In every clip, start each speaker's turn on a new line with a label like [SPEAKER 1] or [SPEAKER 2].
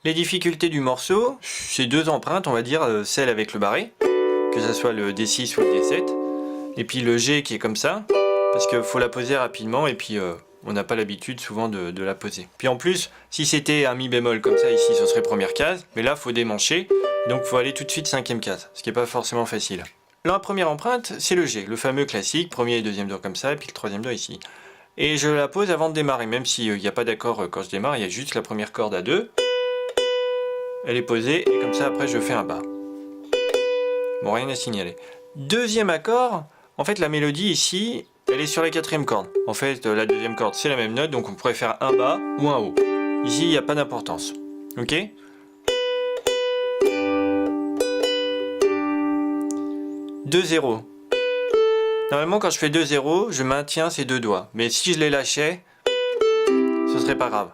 [SPEAKER 1] Les difficultés du morceau, c'est deux empreintes, on va dire, celle avec le barré, que ce soit le D6 ou le D7, et puis le G qui est comme ça, parce qu'il faut la poser rapidement, et puis on n'a pas l'habitude souvent de la poser. Puis en plus, si c'était un mi bémol comme ça ici, ce serait première case, mais là, il faut démancher, donc il faut aller tout de suite cinquième case, ce qui n'est pas forcément facile. La première empreinte, c'est le G, le fameux classique, premier et deuxième doigt comme ça, et puis le troisième doigt ici. Et je la pose avant de démarrer, même s'il n'y a pas d'accord quand je démarre, il y a juste la première corde à 2. Elle est posée, et comme ça après je fais un bas. Bon, rien à signaler. Deuxième accord, en fait la mélodie ici, elle est sur la quatrième corde. En fait la deuxième corde c'est la même note, donc on pourrait faire un bas ou un haut. Ici il n'y a pas d'importance. Ok ? 2-0. Normalement quand je fais 2-0, je maintiens ces deux doigts. Mais si je les lâchais, ce serait pas grave.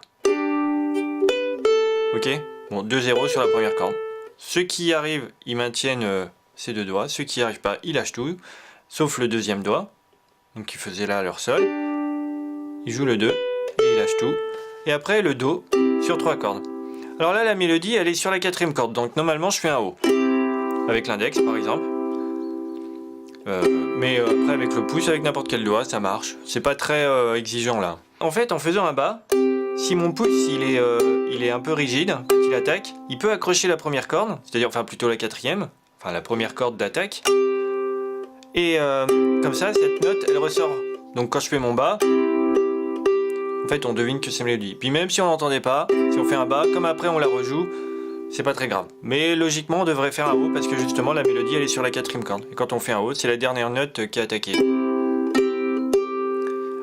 [SPEAKER 1] Ok ? Bon, 2-0 sur la première corde. Ceux qui y arrivent, ils maintiennent ces deux doigts. Ceux qui n'y arrivent pas, ils lâchent tout. Sauf le deuxième doigt. Donc ils faisaient là leur sol. Ils jouent le 2 et ils lâchent tout. Et après le Do sur 3 cordes. Alors là, la mélodie, elle est sur la quatrième corde. Donc normalement, je fais un Haut. Avec l'index par exemple. Mais après avec le pouce, avec n'importe quel doigt, ça marche. C'est pas très exigeant là. En fait, en faisant un bas, si mon pouce il est un peu rigide quand il attaque, il peut accrocher la première corde, c'est-à-dire enfin plutôt la quatrième, enfin la première corde d'attaque. Et comme ça, cette note elle ressort. Donc quand je fais mon bas, en fait on devine que c'est mélodie. Puis même si on n'entendait pas, si on fait un bas, comme après on la rejoue, c'est pas très grave. Mais logiquement on devrait faire un haut parce que justement la mélodie elle est sur la quatrième corde. Et quand on fait un haut, c'est la dernière note qui est attaquée.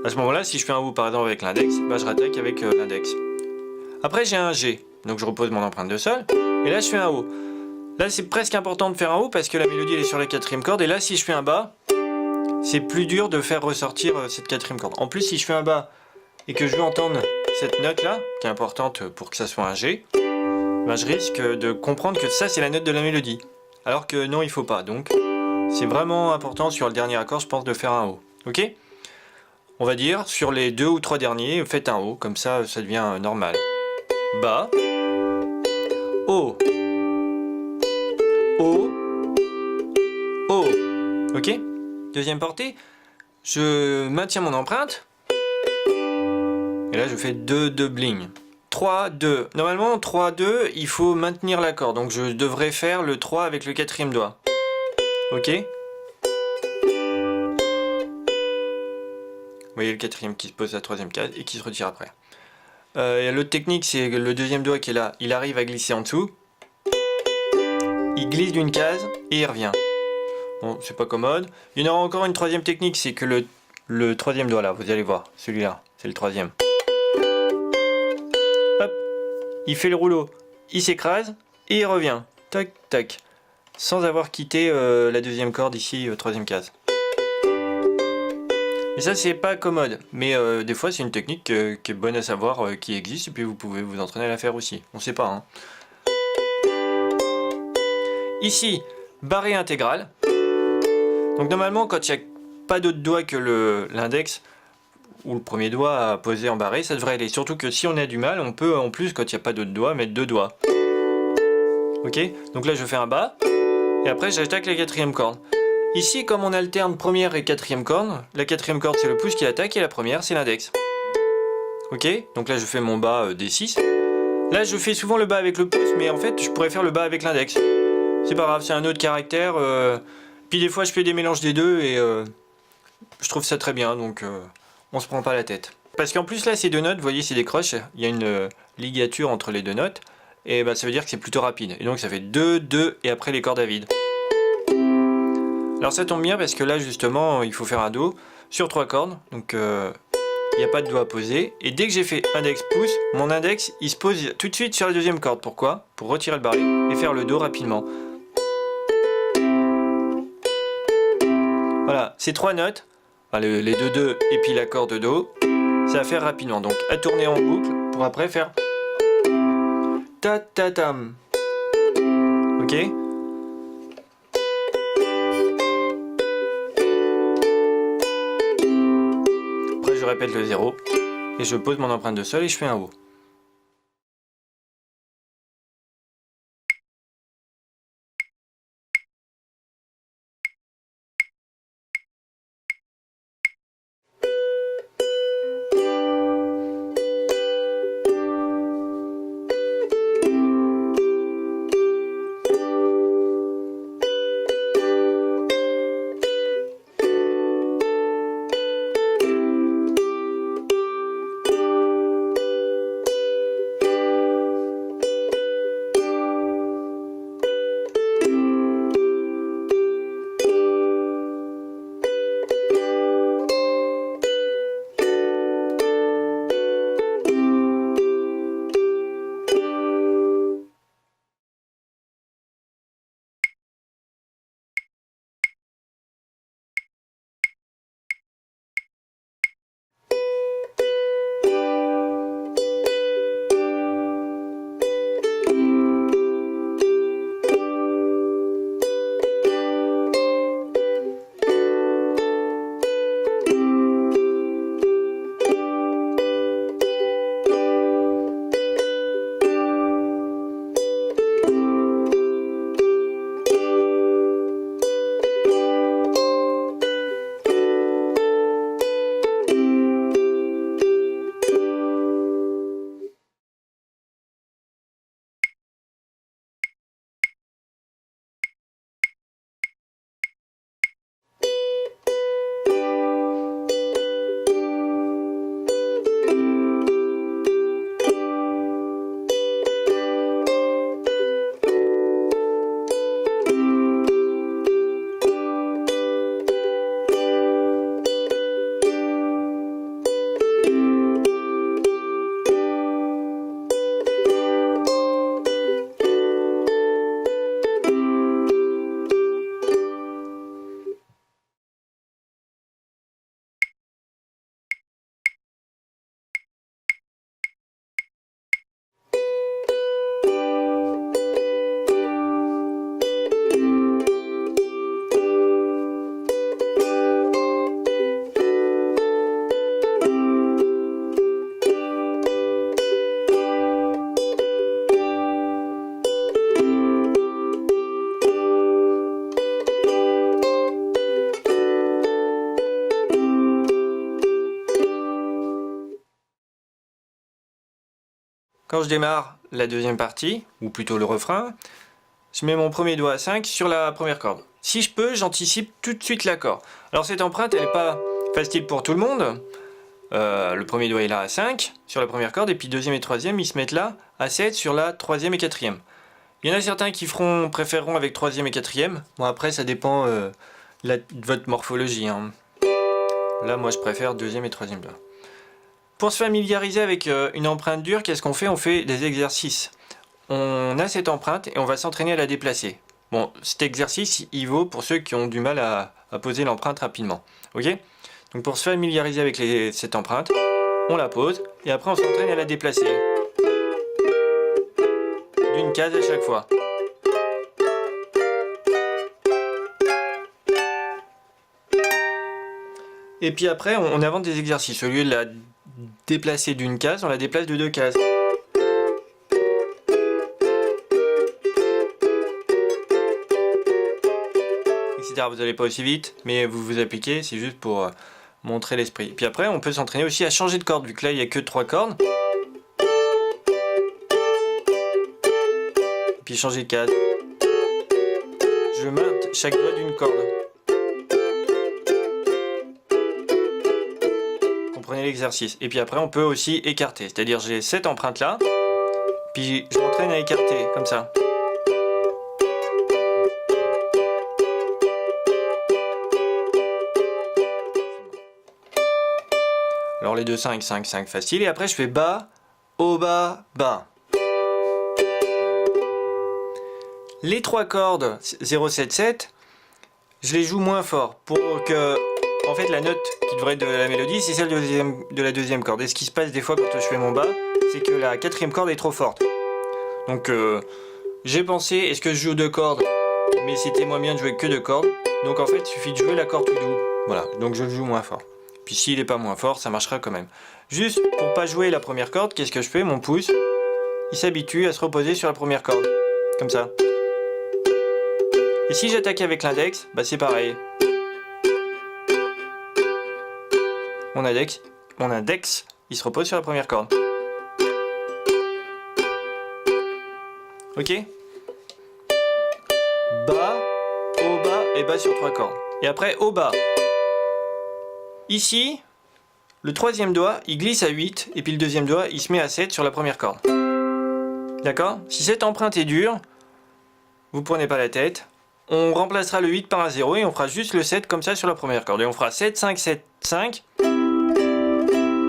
[SPEAKER 1] À ce moment-là, si je fais un haut par exemple avec l'index, bah, je rattaque avec l'index. Après j'ai un G, donc je repose mon empreinte de sol, et là je fais un haut. Là c'est presque important de faire un haut parce que la mélodie elle est sur la quatrième corde, et là si je fais un bas, c'est plus dur de faire ressortir cette quatrième corde. En plus si je fais un bas et que je veux entendre cette note là, qui est importante pour que ça soit un G, bah, je risque de comprendre que ça c'est la note de la mélodie. Alors que non il faut pas, donc c'est vraiment important sur le dernier accord je pense de faire un haut. Ok ? On va dire, sur les 2 ou 3 derniers, faites un Haut, comme ça, ça devient normal. Bas. Haut. Haut. Haut. Ok ? Deuxième portée. Je maintiens mon empreinte. Et là, je fais 2 doubling. 3, 2. Normalement, 3, 2, il faut maintenir l'accord. Donc, je devrais faire le 3 avec le quatrième doigt. Ok ? Vous voyez le quatrième qui se pose à la troisième case et qui se retire après. L'autre technique, c'est le deuxième doigt qui est là, il arrive à glisser en dessous. Il glisse d'une case et il revient. Bon, c'est pas commode. Il y en aura encore une troisième technique, c'est que le troisième doigt là, vous allez voir, celui-là, c'est le troisième. Hop, il fait le rouleau, il s'écrase et il revient. Tac, tac. Sans avoir quitté la deuxième corde ici, troisième case. Et ça c'est pas commode, mais des fois c'est une technique qui est bonne à savoir, qui existe, et puis vous pouvez vous entraîner à la faire aussi, on sait pas hein. Ici, barré intégral. Donc normalement quand il n'y a pas d'autre doigt que l'index, ou le premier doigt à poser en barré, ça devrait aller. Surtout que si on a du mal, on peut en plus quand il n'y a pas d'autre doigt, mettre 2 doigts. Ok ? Donc là je fais un bas, et après j'attaque la quatrième corde. Ici, comme on alterne première et quatrième corde, la quatrième corde c'est le pouce qui attaque et la première c'est l'index. Ok ? Donc là je fais mon bas D6. Là je fais souvent le bas avec le pouce, mais en fait je pourrais faire le bas avec l'index. C'est pas grave, c'est un autre caractère. Puis des fois je fais des mélanges des deux et je trouve ça très bien, donc on se prend pas la tête. Parce qu'en plus là ces deux notes, vous voyez c'est des croches, il y a une ligature entre les deux notes, et bah, ça veut dire que c'est plutôt rapide. Et donc ça fait 2, 2 et après les cordes à vide. Alors ça tombe bien parce que là justement il faut faire un Do sur 3 cordes, donc il n'y a pas de doigt à poser, et dès que j'ai fait index pouce, mon index il se pose tout de suite sur la deuxième corde. Pourquoi ? Pour retirer le barré et faire le Do rapidement. Voilà, ces 3 notes, enfin, les 2 2 et puis l'accord de Do, ça va faire rapidement, donc à tourner en boucle pour après faire ta ta tam. Ok ? Je répète le 0 et je pose mon empreinte de sol et je fais un haut. quand je démarre la deuxième partie, ou plutôt le refrain, je mets mon premier doigt à 5 sur la première corde. Si je peux, j'anticipe tout de suite l'accord. Alors cette empreinte, elle n'est pas facile pour tout le monde. Le premier doigt est là à 5 sur la première corde, et puis deuxième et troisième, ils se mettent là à 7 sur la troisième et quatrième. Il y en a certains qui préféreront avec troisième et quatrième. Bon, après, ça dépend de votre morphologie, hein. Là, moi, je préfère deuxième et troisième doigt. Pour se familiariser avec une empreinte dure, qu'est-ce qu'on fait? On fait des exercices. On a cette empreinte et on va s'entraîner à la déplacer. Bon, cet exercice, il vaut pour ceux qui ont du mal à poser l'empreinte rapidement. Ok? Donc pour se familiariser avec cette empreinte, on la pose et après on s'entraîne à la déplacer. D'une case à chaque fois. Et puis après, on invente des exercices. Au lieu de la déplacer d'une case, on la déplace de 2 cases. Etc. Vous n'allez pas aussi vite, mais vous vous appliquez, c'est juste pour montrer l'esprit. Puis après, on peut s'entraîner aussi à changer de corde, vu que là, il n'y a que 3 cordes. Puis changer de case. Je monte chaque doigt d'une corde. Comprenez l'exercice. Et puis après, on peut aussi écarter. C'est-à-dire, j'ai cette empreinte-là, puis je m'entraîne à écarter, comme ça. Alors les 2, 5, 5, 5, facile. Et après, je fais bas, haut, bas, bas. Les 3 cordes 0, 7, 7, je les joue moins fort pour que, en fait, la note qui devrait être de la mélodie, c'est celle de la deuxième corde. Et ce qui se passe des fois quand je fais mon bas, c'est que la quatrième corde est trop forte. Donc, j'ai pensé, est-ce que je joue 2 cordes? Mais c'était moins bien de jouer que 2 cordes. Donc, en fait, il suffit de jouer l'accord tout doux. Voilà, donc je le joue moins fort. Puis s'il n'est pas moins fort, ça marchera quand même. Juste, pour pas jouer la première corde, qu'est-ce que je fais? Mon pouce, il s'habitue à se reposer sur la première corde. Comme ça. Et si j'attaque avec l'index, bah c'est pareil. Mon index, il se repose sur la première corde. Ok? Bas, haut, bas et bas sur 3 cordes. Et après, haut, bas. Ici, le troisième doigt, il glisse à 8, et puis le deuxième doigt, il se met à 7 sur la première corde. D'accord? Si cette empreinte est dure, vous prenez pas la tête. On remplacera le 8 par un 0 et on fera juste le 7 comme ça sur la première corde. Et on fera 7, 5, 7, 5.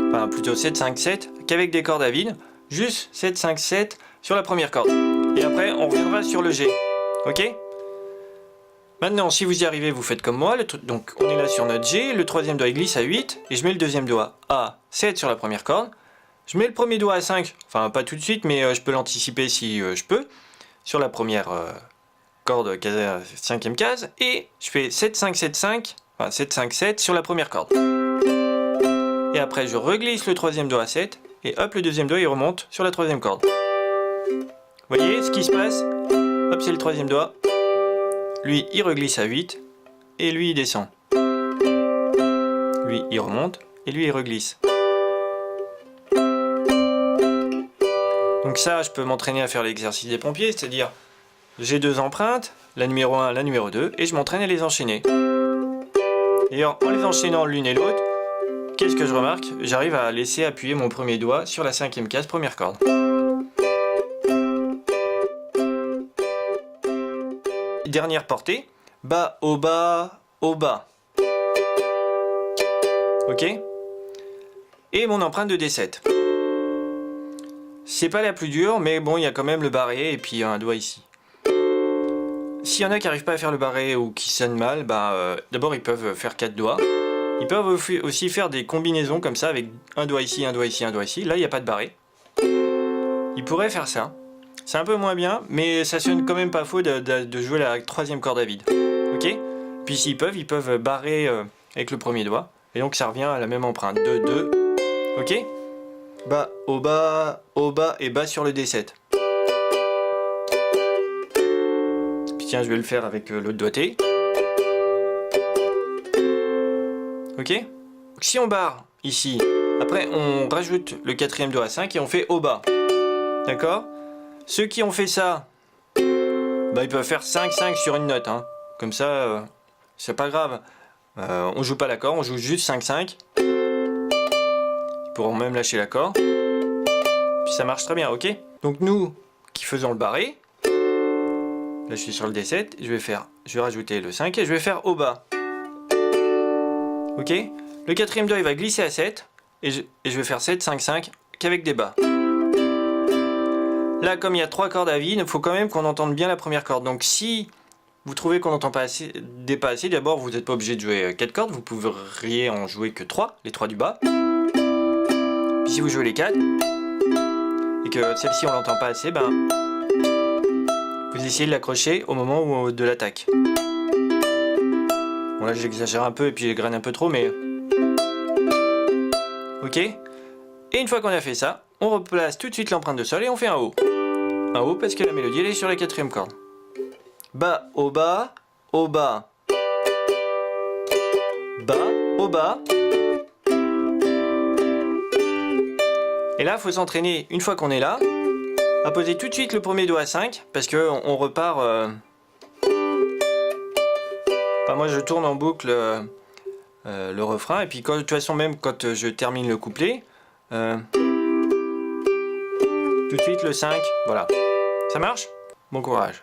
[SPEAKER 1] Enfin, plutôt 7, 5, 7, qu'avec des cordes à vide. Juste 7, 5, 7 sur la première corde. Et après, on reviendra sur le G. Ok? Maintenant, si vous y arrivez, vous faites comme moi. Donc, on est là sur notre G. Le troisième doigt, il glisse à 8. Et je mets le deuxième doigt à 7 sur la première corde. Je mets le premier doigt à 5. Enfin, pas tout de suite, mais je peux l'anticiper si je peux. Sur la première corde, cinquième case. Et je fais 7, 5, 7, 5. Enfin, 7, 5, 7 sur la première corde. Et après, je reglisse le troisième doigt à 7. Et hop, le deuxième doigt, il remonte sur la troisième corde. Vous voyez ce qui se passe? Hop, c'est le troisième doigt. Lui, il reglisse à 8, et lui, il descend. Lui, il remonte, et lui, il reglisse. Donc ça, je peux m'entraîner à faire l'exercice des pompiers, c'est-à-dire, j'ai 2 empreintes, la numéro 1, la numéro 2, et je m'entraîne à les enchaîner. D'ailleurs, en les enchaînant l'une et l'autre, qu'est-ce que je remarque? J'arrive à laisser appuyer mon premier doigt sur la cinquième case, première corde. Dernière portée, bas, haut, bas, haut, bas. Ok? Et mon empreinte de D7. C'est pas la plus dure, mais bon, il y a quand même le barré et puis un doigt ici. S'il y en a qui n'arrivent pas à faire le barré ou qui sonnent mal, d'abord ils peuvent faire 4 doigts. Ils peuvent aussi faire des combinaisons comme ça avec un doigt ici, un doigt ici, un doigt ici. Là, il n'y a pas de barré. Ils pourraient faire ça. C'est un peu moins bien, mais ça sonne quand même pas faux de jouer la troisième corde à vide. Ok? Puis s'ils peuvent, ils peuvent barrer avec le premier doigt. Et donc ça revient à la même empreinte. 2, 2. Ok? Bas, haut, bas et bas sur le D7. Puis tiens, je vais le faire avec l'autre doigté. Ok? Si on barre ici, après on rajoute le quatrième doigt à 5 et on fait haut, bas. D'accord? Ceux qui ont fait ça, bah, ils peuvent faire 5-5 sur une note. Hein. Comme ça, c'est pas grave. On joue pas l'accord, on joue juste 5-5. Ils pourront même lâcher l'accord. Puis ça marche très bien, ok? Donc nous, qui faisons le barré, là je suis sur le D7, je vais rajouter le 5 et je vais faire au bas. Ok? Le quatrième doigt il va glisser à 7 et je vais faire 7, 5, 5 qu'avec des bas. Là, comme il y a 3 cordes à vide, il faut quand même qu'on entende bien la première corde. Donc si vous trouvez qu'on n'entend pas assez, des pas assez, d'abord vous n'êtes pas obligé de jouer 4 cordes, vous pourriez en jouer que 3, les 3 du bas. Puis si vous jouez les 4, et que celle-ci on l'entend pas assez, ben vous essayez de l'accrocher au moment de l'attaque. Bon là j'exagère un peu et puis je graine un peu trop, mais... Ok? Et une fois qu'on a fait ça, on replace tout de suite l'empreinte de sol et on fait un haut. Un haut parce que la mélodie elle est sur la quatrième corde. Bas, au bas, au bas. Bas, au bas. Et là, il faut s'entraîner, une fois qu'on est là, à poser tout de suite le premier doigt à 5, parce que on repart... Enfin, moi, je tourne en boucle le refrain, et puis de toute façon, même quand je termine le couplet, tout de suite le 5, voilà. Ça marche? Bon courage.